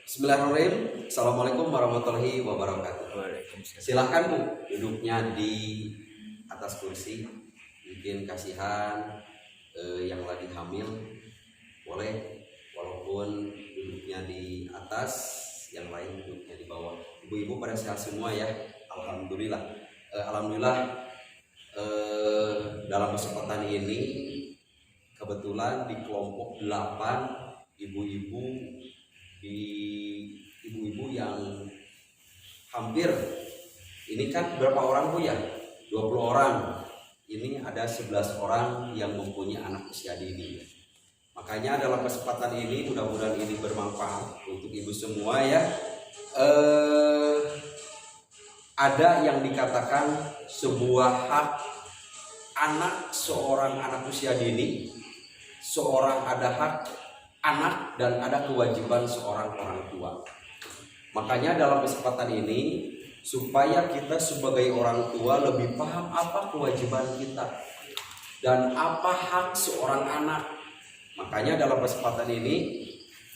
Bismillahirrahmanirrahim. Assalamualaikum warahmatullahi wabarakatuh. Waalaikumsalam. Silahkan Bu, duduknya di atas kursi. Mungkin kasihan yang lagi hamil, boleh walaupun duduknya di atas, yang lain duduknya di bawah. Ibu-ibu pada sehat semua ya. Alhamdulillah. Alhamdulillah dalam kesempatan ini kebetulan di kelompok 8 ibu-ibu yang hampir, ini kan berapa orang Bu ya? 20 orang. Ini ada 11 orang yang mempunyai anak usia dini. Makanya dalam kesempatan ini mudah-mudahan ini bermanfaat untuk ibu semua ya. Ada yang dikatakan sebuah hak anak, seorang anak usia dini, seorang ada hak anak dan ada kewajiban seorang orang tua. Makanya dalam kesempatan ini supaya kita sebagai orang tua lebih paham apa kewajiban kita dan apa hak seorang anak. Makanya dalam kesempatan ini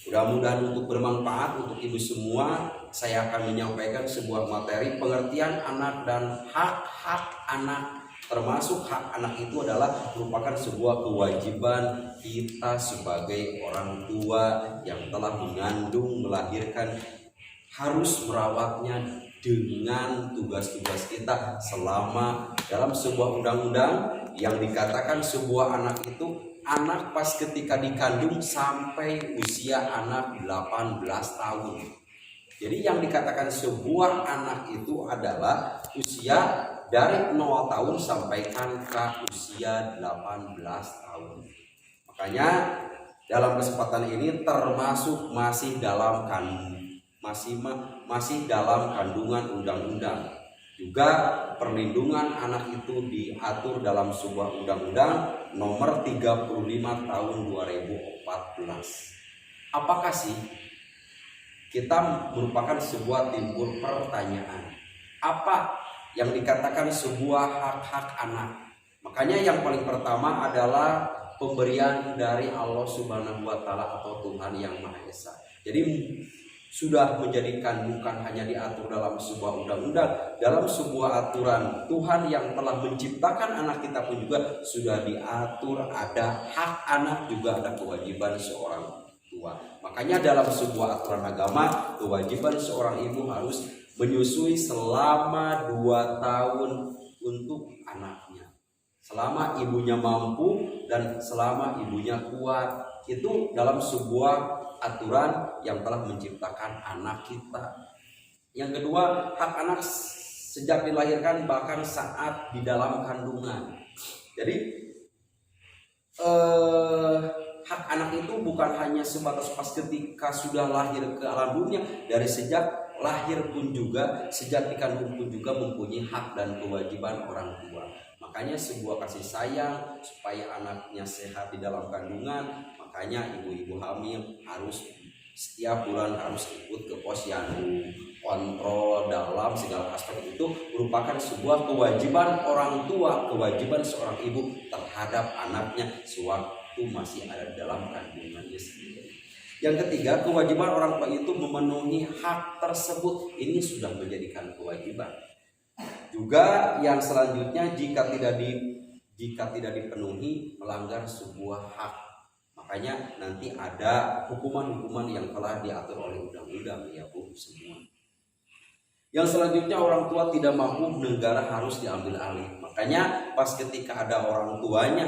mudah-mudahan untuk bermanfaat untuk ibu semua, saya akan menyampaikan sebuah materi pengertian anak dan hak-hak anak. Termasuk hak anak itu adalah merupakan sebuah kewajiban kita sebagai orang tua yang telah mengandung, melahirkan, harus merawatnya dengan tugas-tugas kita selama dalam sebuah undang-undang yang dikatakan sebuah anak itu anak pas ketika dikandung sampai usia anak 18 tahun. Jadi yang dikatakan sebuah anak itu adalah usia dari 0 tahun sampai ke usia 18 tahun. Makanya dalam kesempatan ini termasuk masih dalam kandungan undang-undang. Juga perlindungan anak itu diatur dalam sebuah undang-undang nomor 35 tahun 2014. Apakah sih? Kita merupakan sebuah timbul pertanyaan. Apa yang dikatakan sebuah hak-hak anak? Makanya yang paling pertama adalah pemberian dari Allah Subhanahu wa taala atau Tuhan yang Maha Esa. Jadi sudah menjadikan bukan hanya diatur dalam sebuah undang-undang, dalam sebuah aturan Tuhan yang telah menciptakan anak kita pun juga sudah diatur, ada hak anak juga ada kewajiban seorang tua. Makanya dalam sebuah aturan agama, kewajiban seorang ibu harus menyusui selama 2 tahun untuk anaknya. Selama ibunya mampu dan selama ibunya kuat. Itu dalam sebuah aturan yang telah menciptakan anak kita. Yang kedua, hak anak sejak dilahirkan bahkan saat di dalam kandungan. Jadi hak anak itu bukan hanya sebatas pas ketika sudah lahir ke alam dunia, dari sejak lahir pun juga, sejak dikandung pun juga mempunyai hak dan kewajiban orang tua. Makanya sebuah kasih sayang supaya anaknya sehat di dalam kandungan, makanya ibu-ibu hamil harus setiap bulan harus ikut ke posyandu, kontrol dalam segala aspek. Itu merupakan sebuah kewajiban orang tua, kewajiban seorang ibu terhadap anaknya sewaktu masih ada dalam kandungannya sendiri. Yang ketiga, kewajiban orang tua itu memenuhi hak tersebut. Ini sudah menjadikan kewajiban. Juga yang selanjutnya jika tidak dipenuhi melanggar sebuah hak. Makanya nanti ada hukuman-hukuman yang telah diatur oleh undang-undang ya Bu semua. Yang selanjutnya orang tua tidak mampu, negara harus diambil alih. Makanya pas ketika ada orang tuanya,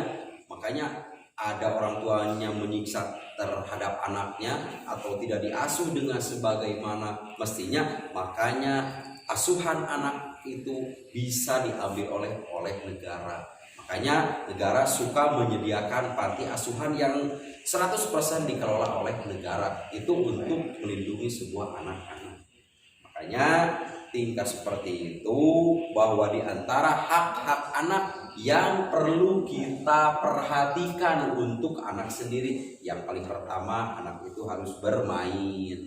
makanya ada orang tuanya menyiksa terhadap anaknya atau tidak diasuh dengan sebagaimana mestinya, makanya asuhan anak itu bisa diambil oleh negara. Makanya negara suka menyediakan panti asuhan yang 100% dikelola oleh negara itu untuk melindungi sebuah anak-anak. Makanya tingkat seperti itu bahwa di antara hak-hak anak yang perlu kita perhatikan untuk anak sendiri, yang paling pertama anak itu harus bermain.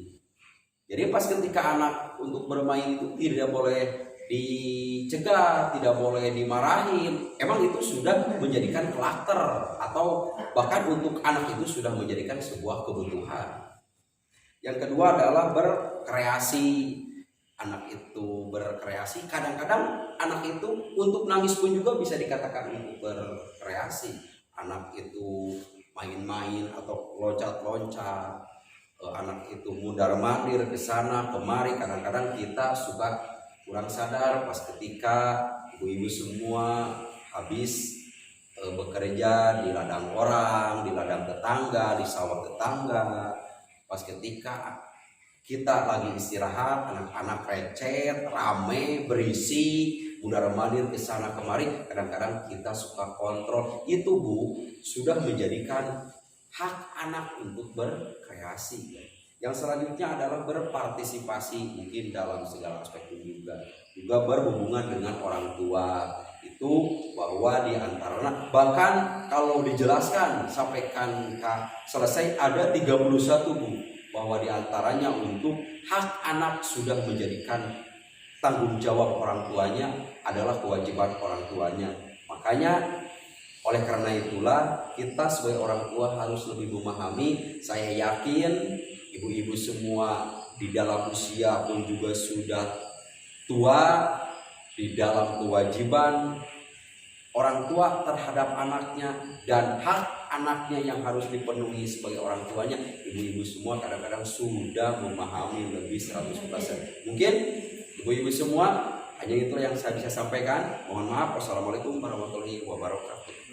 Jadi pas ketika anak untuk bermain itu tidak boleh dicegah, tidak boleh dimarahin. Emang itu sudah menjadikan karakter atau bahkan untuk anak itu sudah menjadikan sebuah kebutuhan. Yang kedua adalah berkreasi. Anak itu berkreasi, kadang-kadang anak itu untuk nangis pun juga bisa dikatakan untuk berkreasi. Anak itu main-main atau loncat-loncat, anak itu mundar-mandir ke sana kemari. Kadang-kadang kita suka kurang sadar pas ketika ibu-ibu semua habis bekerja di ladang orang, di ladang tetangga, di sawah tetangga. Pas ketika kita lagi istirahat, anak-anak recet, rame, berisi, mundar-mandir ke sana kemari. Kadang-kadang kita suka kontrol. Itu Bu, sudah menjadikan hak anak untuk berkreasi. Yang selanjutnya adalah berpartisipasi, mungkin dalam segala aspek juga berhubungan dengan orang tua. Itu bahwa di antaranya, bahkan kalau dijelaskan sampaikan selesai ada 31 Bu, bahwa diantaranya untuk hak anak sudah menjadikan tanggung jawab orang tuanya adalah kewajiban orang tuanya. Makanya oleh karena itulah kita sebagai orang tua harus lebih memahami. Saya yakin ibu-ibu semua di dalam usia pun juga sudah tua, di dalam kewajiban orang tua terhadap anaknya dan hak anaknya yang harus dipenuhi sebagai orang tuanya. Ibu-ibu semua kadang-kadang sudah memahami lebih 100%. Mungkin ibu-ibu semua hanya itu yang saya bisa sampaikan. Mohon maaf. Wassalamualaikum warahmatullahi wabarakatuh.